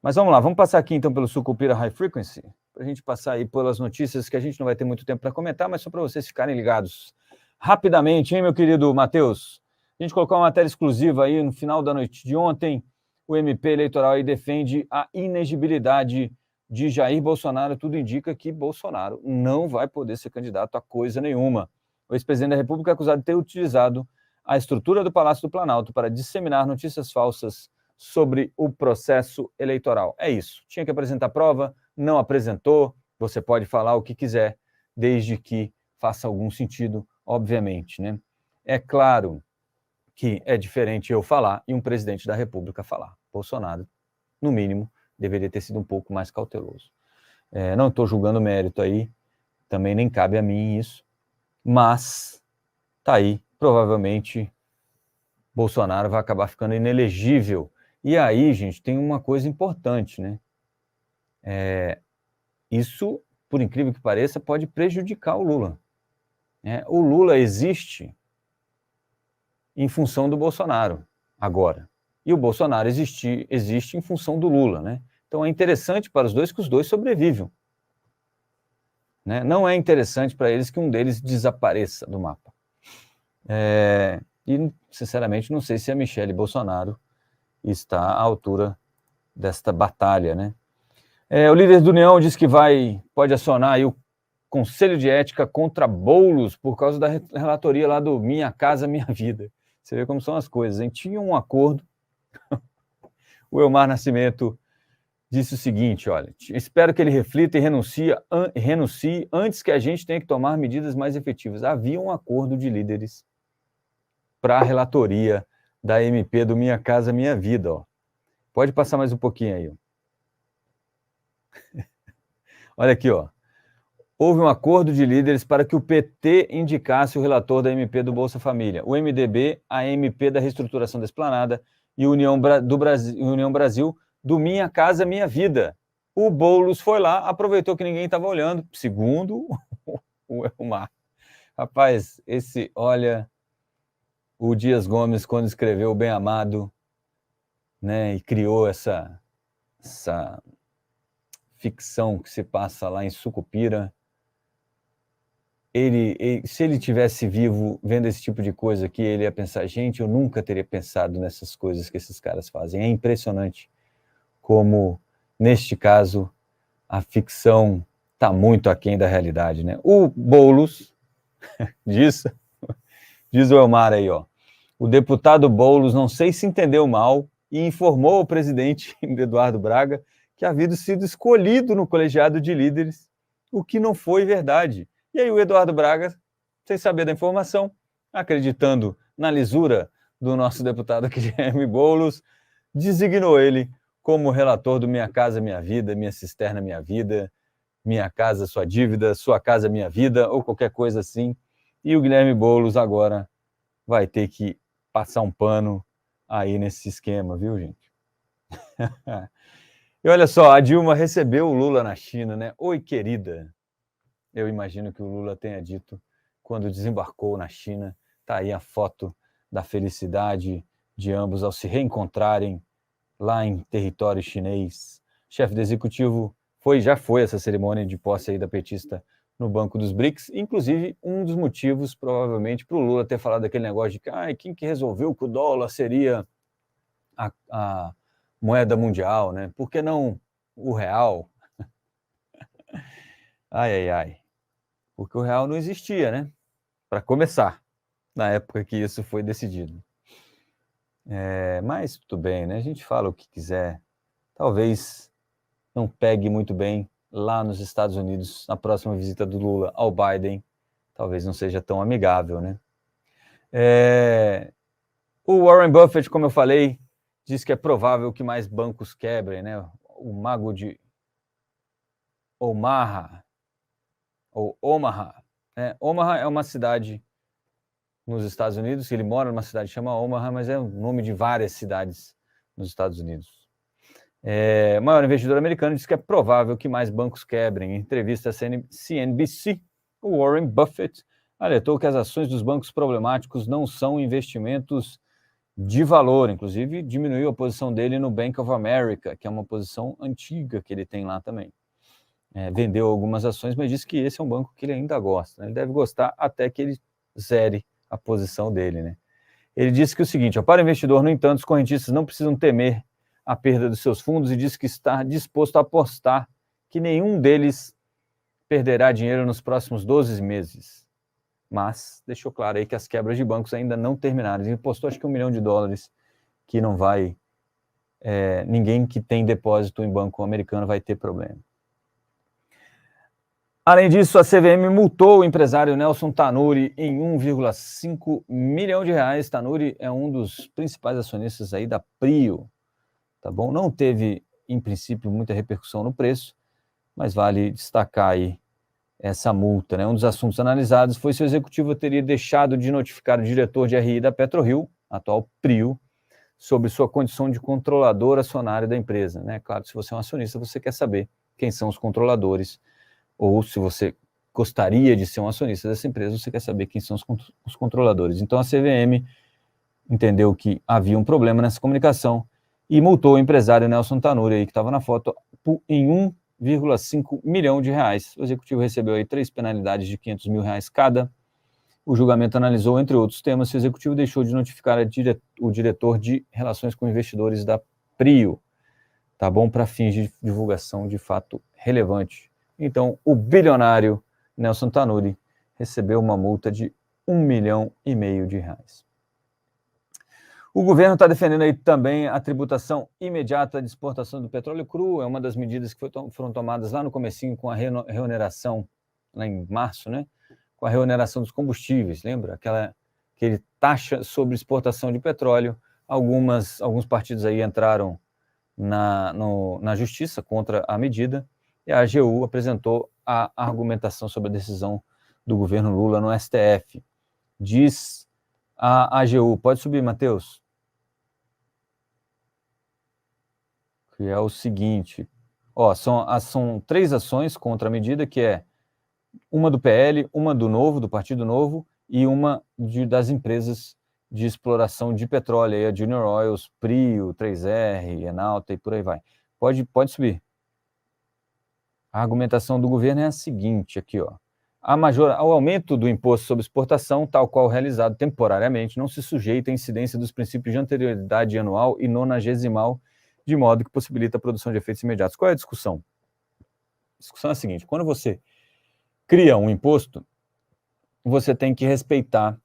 Mas vamos lá, vamos passar aqui então pelo Sucupira High Frequency, para a gente passar aí pelas notícias que a gente não vai ter muito tempo para comentar, mas só para vocês ficarem ligados rapidamente, hein, meu querido Matheus? A gente colocou uma matéria exclusiva aí no final da noite de ontem. O MP eleitoral aí defende a inegibilidade de Jair Bolsonaro. Tudo indica que Bolsonaro não vai poder ser candidato a coisa nenhuma. O ex-presidente da República é acusado de ter utilizado a estrutura do Palácio do Planalto para disseminar notícias falsas sobre o processo eleitoral. É isso. Tinha que apresentar prova, não apresentou. Você pode falar o que quiser, desde que faça algum sentido, obviamente, né? É claro que é diferente eu falar e um presidente da República falar. Bolsonaro, no mínimo, deveria ter sido um pouco mais cauteloso. Não estou julgando mérito aí, também nem cabe a mim isso, mas tá aí, provavelmente Bolsonaro vai acabar ficando inelegível. E aí, gente, tem uma coisa importante, né? Isso, por incrível que pareça, pode prejudicar o Lula. O Lula existe em função do Bolsonaro, agora. E o Bolsonaro existe em função do Lula, né? Então é interessante para os dois que os dois sobrevivam. Né? Não é interessante para eles que um deles desapareça do mapa. E, sinceramente, não sei se a Michelle Bolsonaro está à altura desta batalha, né? O líder do União diz que pode acionar aí o Conselho de Ética contra Boulos por causa da relatoria lá do Minha Casa Minha Vida. Você vê como são as coisas, hein? Tinha um acordo. O Elmar Nascimento disse o seguinte, olha, espero que ele reflita e renuncie antes que a gente tenha que tomar medidas mais efetivas. Havia um acordo de líderes para a relatoria da MP do Minha Casa Minha Vida. Ó. Pode passar mais um pouquinho aí. Ó. Olha aqui, ó. Houve um acordo de líderes para que o PT indicasse o relator da MP do Bolsa Família, o MDB, a MP da reestruturação da Esplanada e União Brasil do Minha Casa Minha Vida. O Boulos foi lá, aproveitou que ninguém estava olhando, segundo o Elmar. Rapaz, olha, o Dias Gomes, quando escreveu o Bem Amado, né, e criou essa ficção que se passa lá em Sucupira, se ele tivesse vivo vendo esse tipo de coisa aqui, ele ia pensar, gente, eu nunca teria pensado nessas coisas que esses caras fazem. É impressionante como, neste caso, a ficção está muito aquém da realidade, né? O Boulos, diz o Elmar aí, ó, o deputado Boulos, não sei se entendeu mal, e informou ao presidente Eduardo Braga que havia sido escolhido no colegiado de líderes, o que não foi verdade. E aí o Eduardo Braga, sem saber da informação, acreditando na lisura do nosso deputado Guilherme Boulos, designou ele como relator do Minha Casa Minha Vida, Minha Cisterna Minha Vida, Minha Casa Sua Dívida, Sua Casa Minha Vida, ou qualquer coisa assim. E o Guilherme Boulos agora vai ter que passar um pano aí nesse esquema, viu, gente? E olha só, a Dilma recebeu o Lula na China, né? Oi, querida. Eu imagino que o Lula tenha dito quando desembarcou na China. Tá aí a foto da felicidade de ambos ao se reencontrarem lá em território chinês. Chefe do executivo já foi essa cerimônia de posse aí da petista no Banco dos BRICS, inclusive um dos motivos, provavelmente, para o Lula ter falado aquele negócio de que quem que resolveu que o dólar seria a moeda mundial, né? Por que não o real? Ai. Porque o real não existia, né? Para começar, na época que isso foi decidido. Mas tudo bem, né? A gente fala o que quiser. Talvez não pegue muito bem lá nos Estados Unidos, na próxima visita do Lula ao Biden. Talvez não seja tão amigável, né? O Warren Buffett, como eu falei, diz que é provável que mais bancos quebrem, né? O mago de Omaha, ou Omaha. Omaha é uma cidade nos Estados Unidos, ele mora numa cidade que chama Omaha, mas é o nome de várias cidades nos Estados Unidos. O maior investidor americano diz que é provável que mais bancos quebrem. Em entrevista à CNBC, o Warren Buffett alertou que as ações dos bancos problemáticos não são investimentos de valor, inclusive diminuiu a posição dele no Bank of America, que é uma posição antiga que ele tem lá também. Vendeu algumas ações, mas disse que esse é um banco que ele ainda gosta, né? Ele deve gostar até que ele zere a posição dele, né? Ele disse que o seguinte, para o investidor, no entanto, os correntistas não precisam temer a perda dos seus fundos e disse que está disposto a apostar que nenhum deles perderá dinheiro nos próximos 12 meses. Mas deixou claro aí que as quebras de bancos ainda não terminaram. Ele postou acho que $1 milhão que não vai... ninguém que tem depósito em banco americano vai ter problema. Além disso, a CVM multou o empresário Nelson Tanuri em R$1,5 milhão. Tanuri é um dos principais acionistas aí da Prio, tá bom? Não teve, em princípio, muita repercussão no preço, mas vale destacar aí essa multa, né? Um dos assuntos analisados foi se o executivo teria deixado de notificar o diretor de RI da PetroRio, atual Prio, sobre sua condição de controlador acionário da empresa, né? Claro, se você é um acionista, você quer saber quem são os controladores, ou se você gostaria de ser um acionista dessa empresa, você quer saber quem são os controladores. Então, a CVM entendeu que havia um problema nessa comunicação e multou o empresário Nelson Tanuri, aí, que estava na foto, em R$1,5 milhão. O executivo recebeu aí 3 penalidades de R$500 mil cada. O julgamento analisou, entre outros temas, se o executivo deixou de notificar o diretor de relações com investidores da Prio, tá bom? Para fins de divulgação de fato relevante. Então, o bilionário Nelson Tanuri recebeu uma multa de R$1,5 milhão. O governo está defendendo aí também a tributação imediata de exportação do petróleo cru, é uma das medidas que foram tomadas lá no comecinho com a reoneração, lá em março, né? Com a reoneração dos combustíveis, lembra? Aquele taxa sobre exportação de petróleo. Alguns partidos aí entraram na justiça contra a medida, e a AGU apresentou a argumentação sobre a decisão do governo Lula no STF. Diz a AGU, pode subir, Matheus, que é o seguinte, são 3 ações contra a medida, que é uma do PL, uma do Novo, do Partido Novo, e uma das empresas de exploração de petróleo, aí a Junior Oils, Prio, 3R, Enalta e por aí vai. Pode subir. A argumentação do governo é a seguinte, aqui, ó. O aumento do imposto sobre exportação, tal qual realizado temporariamente, não se sujeita à incidência dos princípios de anterioridade anual e nonagesimal, de modo que possibilita a produção de efeitos imediatos. Qual é a discussão? A discussão é a seguinte, quando você cria um imposto, você tem que respeitar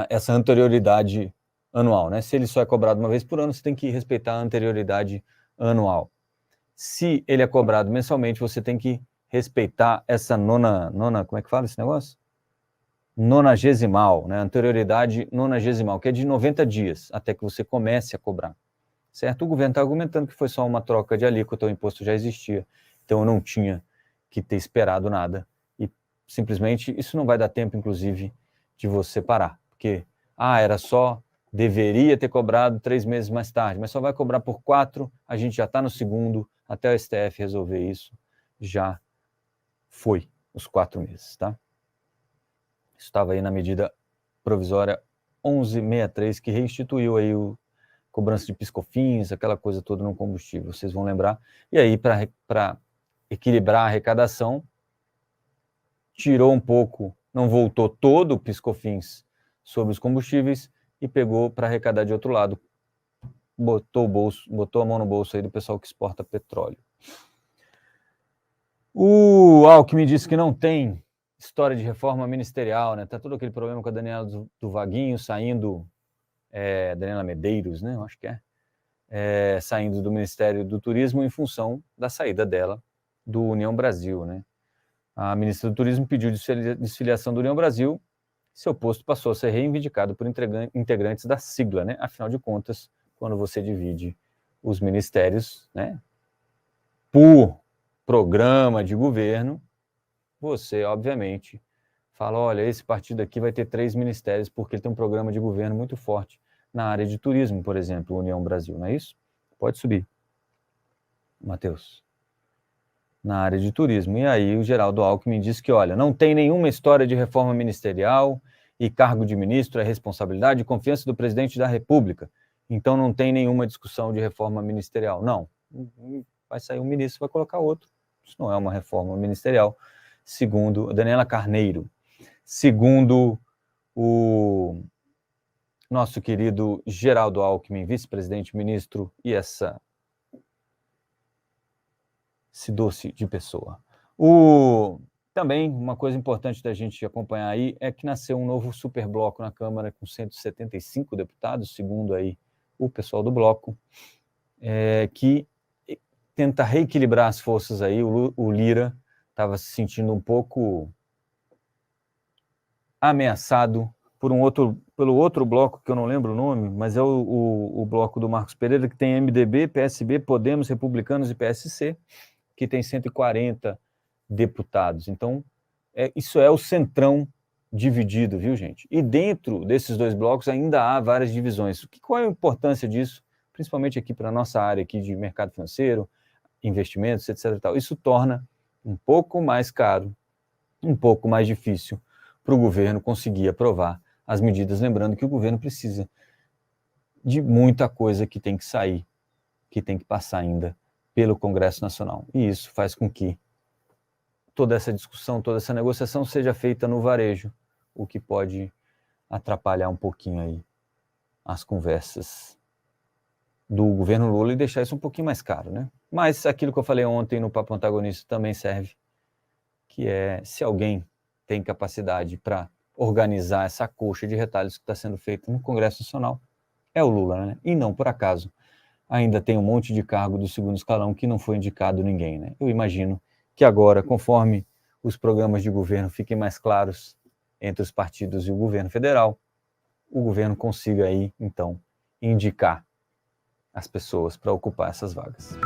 essa anterioridade anual, né? Se ele só é cobrado uma vez por ano, você tem que respeitar a anterioridade anual. Se ele é cobrado mensalmente, você tem que respeitar essa nona, como é que fala esse negócio? Nonagesimal, né? Anterioridade nonagesimal, que é de 90 dias, até que você comece a cobrar, certo? O governo está argumentando que foi só uma troca de alíquota, o imposto já existia, então eu não tinha que ter esperado nada, e simplesmente isso não vai dar tempo, inclusive, de você parar, porque, deveria ter cobrado 3 meses mais tarde, mas só vai cobrar por 4, a gente já está no segundo, até o STF resolver isso, já foi os 4 meses, tá? Isso estava aí na medida provisória 1163, que reinstituiu aí o cobrança de piscofins, aquela coisa toda no combustível, vocês vão lembrar. E aí, para equilibrar a arrecadação, tirou um pouco, não voltou todo o piscofins sobre os combustíveis e pegou para arrecadar de outro lado. Botou a mão no bolso aí do pessoal que exporta petróleo. O Alckmin disse que não tem história de reforma ministerial, né? Tá todo aquele problema com a Daniela do Vaguinho saindo, Daniela Medeiros, né? Eu acho que saindo do Ministério do Turismo em função da saída dela do União Brasil, né? A ministra do Turismo pediu desfiliação do União Brasil, seu posto passou a ser reivindicado por integrantes da sigla, né? Afinal de contas, quando você divide os ministérios, né, por programa de governo, você, obviamente, fala, olha, esse partido aqui vai ter 3 ministérios porque ele tem um programa de governo muito forte na área de turismo, por exemplo, União Brasil, não é isso? Pode subir, Matheus. Na área de turismo. E aí o Geraldo Alckmin disse que, olha, não tem nenhuma história de reforma ministerial e cargo de ministro é responsabilidade e confiança do presidente da República. Então não tem nenhuma discussão de reforma ministerial. Não, vai sair um ministro, vai colocar outro. Isso não é uma reforma ministerial, segundo Daniela Carneiro. Segundo o nosso querido Geraldo Alckmin, vice-presidente, ministro, e esse doce de pessoa. Também uma coisa importante da gente acompanhar aí é que nasceu um novo superbloco na Câmara com 175 deputados, segundo aí o pessoal do bloco, que tenta reequilibrar as forças aí. O Lira estava se sentindo um pouco ameaçado pelo outro bloco, que eu não lembro o nome, mas é o bloco do Marcos Pereira, que tem MDB, PSB, Podemos, Republicanos e PSC, que tem 140 deputados. Então, isso é o centrão dividido, viu, gente? E dentro desses dois blocos ainda há várias divisões. Qual é a importância disso, principalmente aqui para a nossa área aqui de mercado financeiro, investimentos, etc. Isso torna um pouco mais caro, um pouco mais difícil para o governo conseguir aprovar as medidas, lembrando que o governo precisa de muita coisa que tem que sair, que tem que passar ainda pelo Congresso Nacional. E isso faz com que toda essa discussão, toda essa negociação seja feita no varejo, o que pode atrapalhar um pouquinho aí as conversas do governo Lula e deixar isso um pouquinho mais caro, né? Mas aquilo que eu falei ontem no Papo Antagonista também serve, que é se alguém tem capacidade para organizar essa coxa de retalhos que está sendo feita no Congresso Nacional, é o Lula, né? E não por acaso ainda tem um monte de cargo do segundo escalão que não foi indicado ninguém, né? Eu imagino que agora, conforme os programas de governo fiquem mais claros entre os partidos e o governo federal, o governo consiga aí, então, indicar as pessoas para ocupar essas vagas.